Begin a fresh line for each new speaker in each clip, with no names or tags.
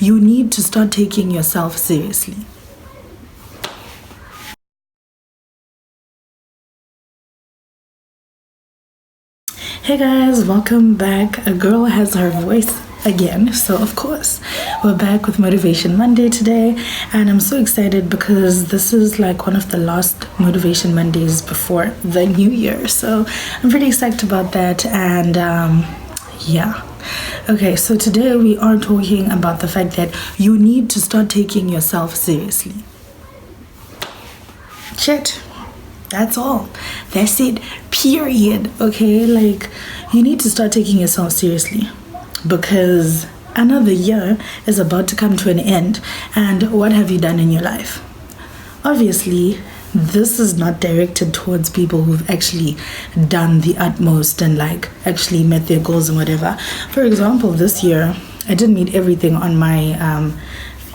You need to start taking yourself seriously. Hey guys, welcome back. A girl has her voice again. So of course, we're back with Motivation Monday today, and I'm so excited because this is like one of the last Motivation Mondays before the new year. So I'm pretty excited about that, and yeah. Okay, so today we are talking about the fact that you need to start taking yourself seriously. Shit. That's all. That's it. Period. Okay, like you need to start taking yourself seriously because another year is about to come to an end. And what have you done in your life? Obviously, this is not directed towards people who've actually done the utmost and like actually met their goals and whatever. For example, this year I didn't meet everything on my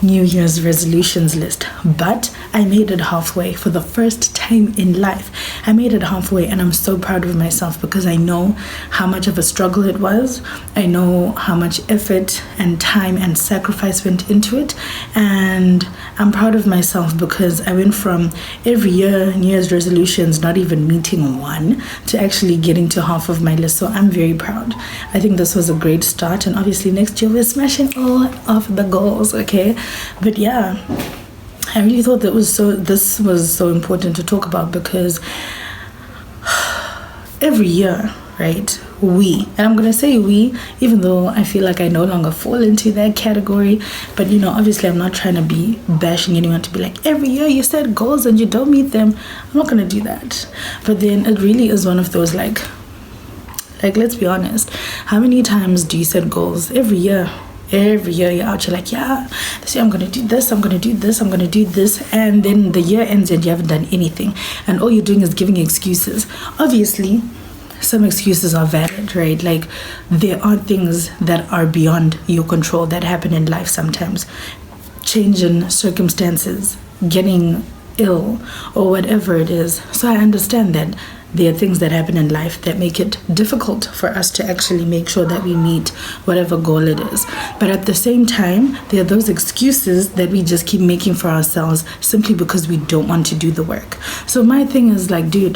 New Year's resolutions list, but I made it halfway for the first time in life. I made it halfway, and I'm so proud of myself because I know how much of a struggle it was. I know how much effort and time and sacrifice went into it, and I'm proud of myself because I went from every year New Year's resolutions not even meeting one to actually getting to half of my list. So I'm very proud. I think this was a great start, and obviously next year we're smashing all of the goals. Okay. But yeah, I really thought this was so important to talk about because every year, right, and I'm gonna say we, even though I feel like I no longer fall into that category, but you know, obviously I'm not trying to be bashing anyone to be like, every year you set goals and you don't meet them. I'm not gonna do that. But then it really is one of those like let's be honest, how many times do you set goals? Every year you're out, you're like, yeah, this year I'm gonna do this, I'm gonna do this, I'm gonna do this, and then the year ends and you haven't done anything, and all you're doing is giving excuses. Obviously some excuses are valid, right? Like there are things that are beyond your control that happen in life sometimes. Change in circumstances, getting ill, or whatever it is. So I understand that there are things that happen in life that make it difficult for us to actually make sure that we meet whatever goal it is. But at the same time, there are those excuses that we just keep making for ourselves simply because we don't want to do the work. So my thing is like, dude,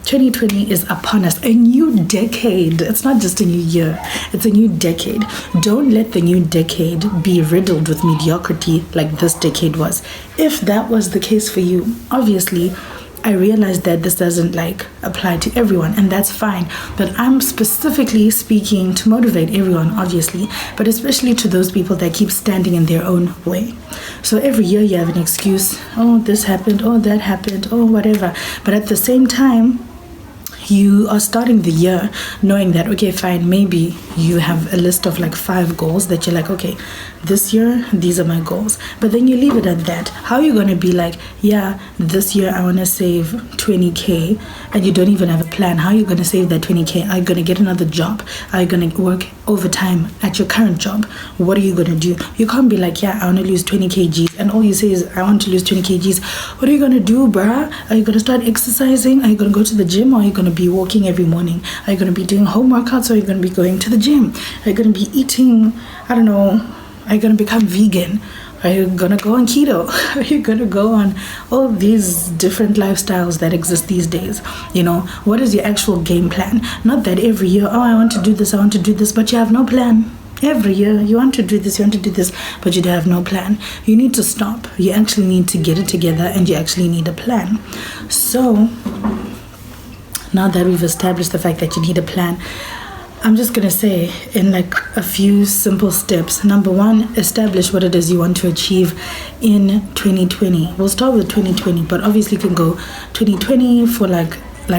2020 is upon us, a new decade. It's not just a new year, it's a new decade. Don't let the new decade be riddled with mediocrity like this decade was. If that was the case for you, obviously I realize that this doesn't like apply to everyone, and that's fine. But I'm specifically speaking to motivate everyone, obviously, but especially to those people that keep standing in their own way. So every year you have an excuse. Oh, this happened. Oh, that happened. Oh, whatever. But at the same time, you are starting the year knowing that, okay, fine, maybe you have a list of like 5 goals that you're like, okay, this year, these are my goals. But then you leave it at that. How are you going to be like, yeah, this year I want to save 20K, and you don't even have a plan? How are you going to save that 20K? Are you going to get another job? Are you going to work overtime at your current job? What are you going to do? You can't be like, yeah, I want to lose 20 kgs, and all you say is, I want to lose 20 kgs. What are you going to do, bruh? Are you going to start exercising? Are you going to go to the gym, or are you going to be walking every morning? Are you going to be doing home workouts, or are you going to be going to the gym? Are you going to be eating, I don't know, are you going to become vegan? Are you going to go on keto? Are you going to go on all these different lifestyles that exist these days? You know, what is your actual game plan? Not that every year, oh, I want to do this, but you have no plan. Every year you want to do this, but you have no plan. You need to stop. You actually need to get it together, and you actually need a plan. So now that we've established the fact that you need a plan, I'm just going to say in like a few simple steps. Number 1, establish what it is you want to achieve in 2020. We'll start with 2020, but obviously you can go 2020 for like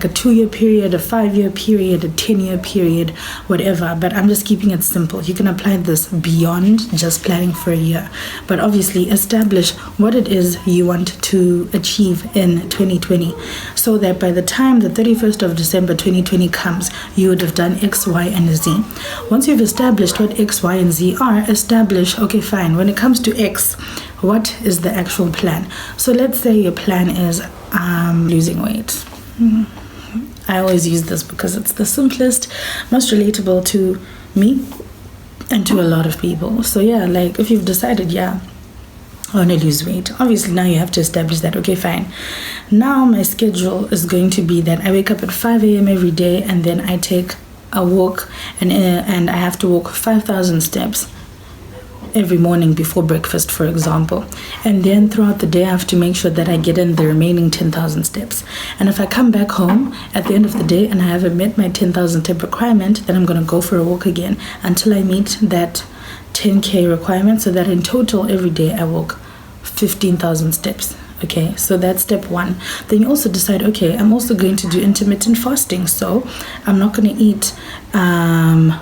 a 2-year period, a 5-year period, a 10-year period, whatever. But I'm just keeping it simple. You can apply this beyond just planning for a year. But obviously establish what it is you want to achieve in 2020, so that by the time the 31st of December 2020 comes, you would have done X, Y, and Z. Once you've established what X, Y, and Z are, establish, okay, fine, when it comes to X, what is the actual plan? So let's say your plan is losing weight. I always use this because it's the simplest, most relatable to me. and to a lot of people. So yeah, like if you've decided, yeah, I want to lose weight, obviously now you have to establish that, okay, fine, now my schedule is going to be that I wake up at 5 a.m. every day, and then I take a walk, and I have to walk 5,000 steps every morning before breakfast, for example. And then throughout the day I have to make sure that I get in the remaining 10,000 steps. And if I come back home at the end of the day and I haven't met my 10,000 step requirement, then I'm going to go for a walk again until I meet that 10k requirement, so that in total every day I walk 15,000 steps. Okay, so that's step one. Then you also decide, okay, I'm also going to do intermittent fasting, so I'm not going to eat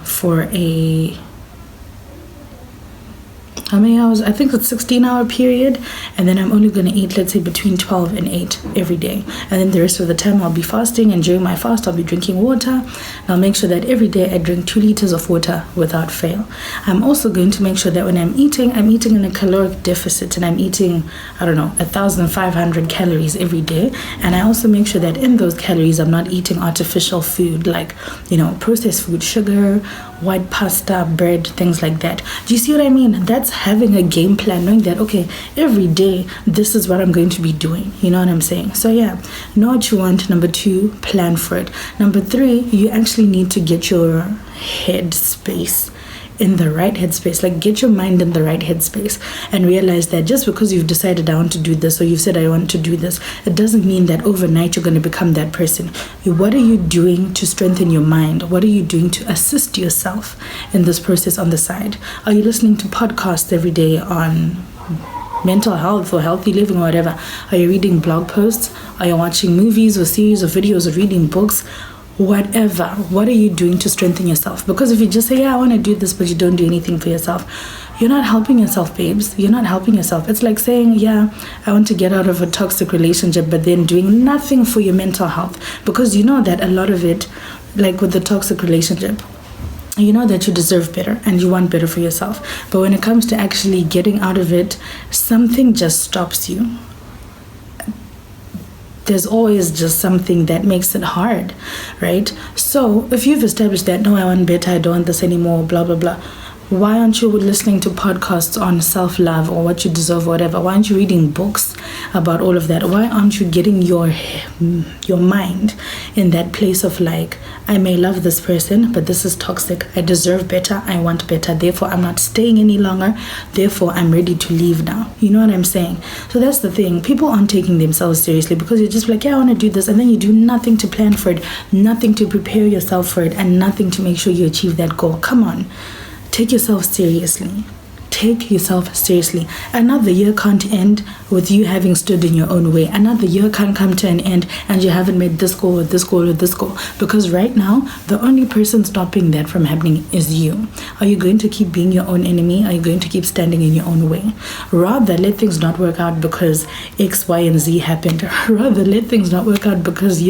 for a, how many hours? I think it's 16-hour period, and then I'm only going to eat, let's say, between 12 and 8 every day. And then the rest of the time I'll be fasting, and during my fast I'll be drinking water. And I'll make sure that every day I drink 2 liters of water without fail. I'm also going to make sure that when I'm eating in a caloric deficit, and I'm eating, I don't know, 1,500 calories every day. And I also make sure that in those calories I'm not eating artificial food, like, you know, processed food, sugar, white pasta, bread, things like that. Do you see what I mean? That's having a game plan, knowing that, okay, every day this is what I'm going to be doing. You know what I'm saying? So yeah, know what you want. Number 2, plan for it. Number 3, you actually need to get your head space in the right headspace. Like, get your mind in the right headspace, and realize that just because you've decided I want to do this, or you've said I want to do this, it doesn't mean that overnight you're going to become that person. What are you doing to strengthen your mind? What are you doing to assist yourself in this process on the side? Are you listening to podcasts every day on mental health or healthy living or whatever? Are you reading blog posts? Are you watching movies or series or videos or reading books? Whatever. What are you doing to strengthen yourself? Because if you just say, yeah, I want to do this, but you don't do anything for yourself, you're not helping yourself, babes. You're not helping yourself. It's like saying, yeah, I want to get out of a toxic relationship, but then doing nothing for your mental health. Because you know that a lot of it, like with the toxic relationship, you know that you deserve better and you want better for yourself. But when it comes to actually getting out of it, something just stops you. There's always just something that makes it hard, right? So if you've established that, no, I want better, I don't want this anymore, blah, blah, blah, why aren't you listening to podcasts on self-love or what you deserve or whatever? Why aren't you reading books about all of that? Why aren't you getting your mind in that place of like, I may love this person, but this is toxic. I deserve better. I want better. Therefore, I'm not staying any longer. Therefore, I'm ready to leave now. You know what I'm saying? So that's the thing. People aren't taking themselves seriously because you're just like, yeah, I want to do this. And then you do nothing to plan for it, nothing to prepare yourself for it, and nothing to make sure you achieve that goal. Come on. Take yourself seriously. Take yourself seriously. Another year can't end with you having stood in your own way. Another year can't come to an end and you haven't made this goal or this goal or this goal. Because right now, the only person stopping that from happening is you. Are you going to keep being your own enemy? Are you going to keep standing in your own way? Rather, let things not work out because X, Y, and Z happened. Rather, let things not work out because,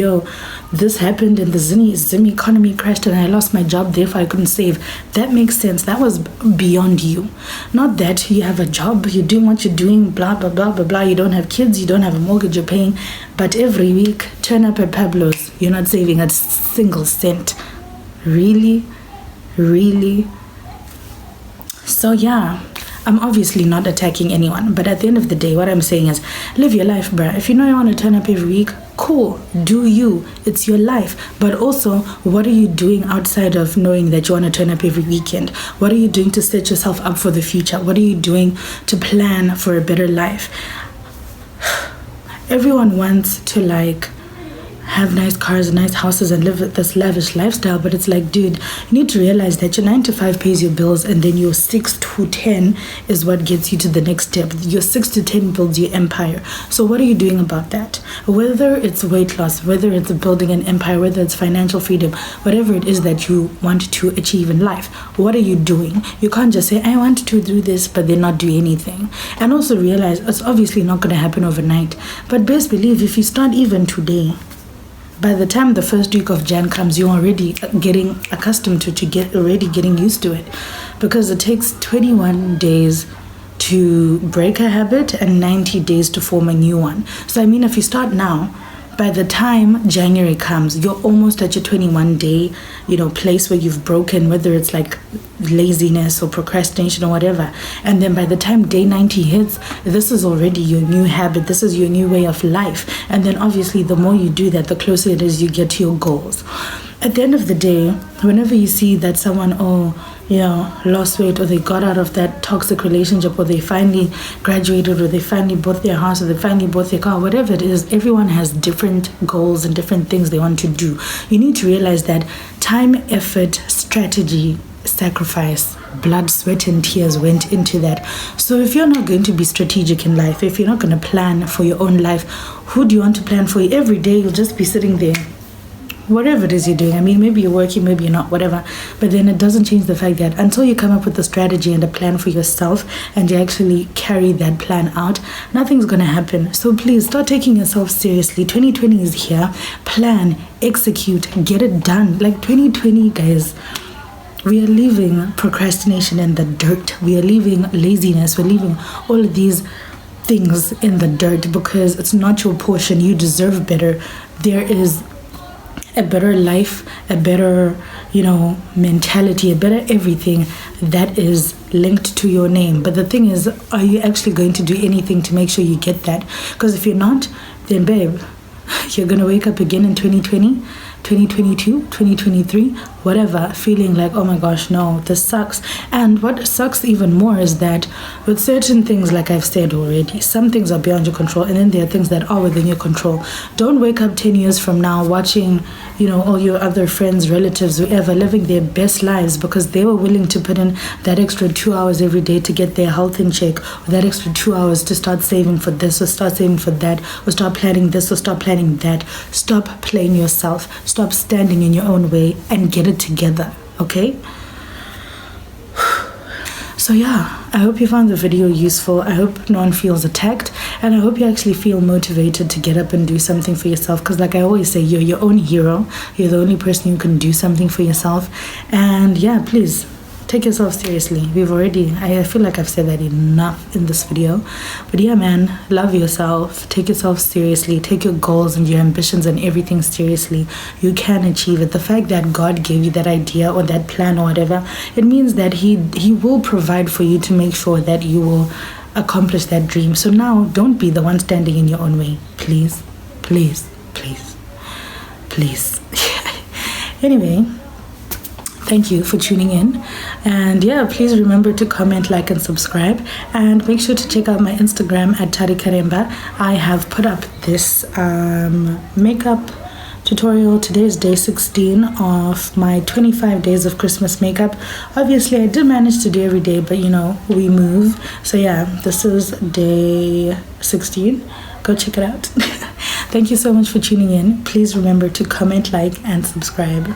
this happened and the Zim economy crashed and I lost my job, therefore I couldn't save. That makes sense. That was beyond you. Not that you have a job, you're doing what you're doing, blah, blah, blah, blah, blah. You don't have kids, you don't have a mortgage you're paying. But every week, turn up at Pablo's, you're not saving a single cent. Really? Really? So yeah, I'm obviously not attacking anyone. But at the end of the day, what I'm saying is, live your life, bruh. If you know you want to turn up every week, cool, do you. It's your life. But also, what are you doing outside of knowing that you want to turn up every weekend? What are you doing to set yourself up for the future? What are you doing to plan for a better life? Everyone wants to have nice cars, nice houses, and live this lavish lifestyle, but it's like, dude, you need to realize that your 9 to 5 pays your bills, and then your 6 to 10 is what gets you to the next step. Your 6 to 10 builds your empire. So what are you doing about that? Whether it's weight loss, whether it's building an empire, whether it's financial freedom, whatever it is that you want to achieve in life, what are you doing? You can't just say, I want to do this, but then not do anything. And also realize it's obviously not going to happen overnight, but best believe if you start even today, by the time the first week of Jan comes, you're already getting accustomed to it, already getting used to it. Because it takes 21 days to break a habit and 90 days to form a new one. So I mean, if you start now, by the time January comes, you're almost at your 21 day, place where you've broken, whether it's like laziness or procrastination or whatever. And then by the time day 90 hits, this is already your new habit. This is your new way of life. And then obviously the more you do that, the closer it is you get to your goals. At the end of the day, whenever you see that someone, lost weight, or they got out of that toxic relationship, or they finally graduated, or they finally bought their house, or they finally bought their car, whatever it is, everyone has different goals and different things they want to do. You need to realize that time, effort, strategy, sacrifice, blood, sweat, and tears went into that. So if you're not going to be strategic in life, if you're not going to plan for your own life, who do you want to plan for? Every day you'll just be sitting there, whatever it is you're doing. I mean, maybe you're working, maybe you're not, whatever. But then it doesn't change the fact that until you come up with a strategy and a plan for yourself, and you actually carry that plan out, nothing's going to happen. So please start taking yourself seriously. 2020 is here. Plan, execute, get it done. Like 2020, guys, we are leaving procrastination in the dirt. We are leaving laziness. We're leaving all of these things in the dirt, because it's not your portion. You deserve better. There is a better life, a better, mentality, a better everything that is linked to your name. But the thing is, are you actually going to do anything to make sure you get that? Because if you're not, then babe, you're going to wake up again in 2020, 2022, 2023, whatever, feeling like, oh my gosh, no, this sucks. And what sucks even more is that with certain things, like I've said already, some things are beyond your control, and then there are things that are within your control. Don't wake up 10 years from now watching, all your other friends, relatives, whoever, living their best lives because they were willing to put in that extra 2 hours every day to get their health in check, or that extra 2 hours to start saving for this, or start saving for that, or start planning this, or start planning that. Stop playing yourself. Stop standing in your own way and get it together, okay? So yeah, I hope you found the video useful. I hope no one feels attacked, and I hope you actually feel motivated to get up and do something for yourself, because like I always say, you're your own hero. You're the only person who can do something for yourself. And yeah, please take yourself seriously. I feel like I've said that enough in this video. But yeah, man, love yourself. Take yourself seriously. Take your goals and your ambitions and everything seriously. You can achieve it. The fact that God gave you that idea or that plan or whatever, it means that He will provide for you to make sure that you will accomplish that dream. So now, don't be the one standing in your own way. Please, please, please, please. Anyway, thank you for tuning in, and yeah, please remember to comment, like, and subscribe, and make sure to check out my Instagram at tarikaremba. I have put up this makeup tutorial. Today is day 16 of my 25 days of Christmas makeup. Obviously I did manage to do every day, but we move. So yeah, this is day 16. Go check it out. Thank you so much for tuning in. Please remember to comment, like, and subscribe.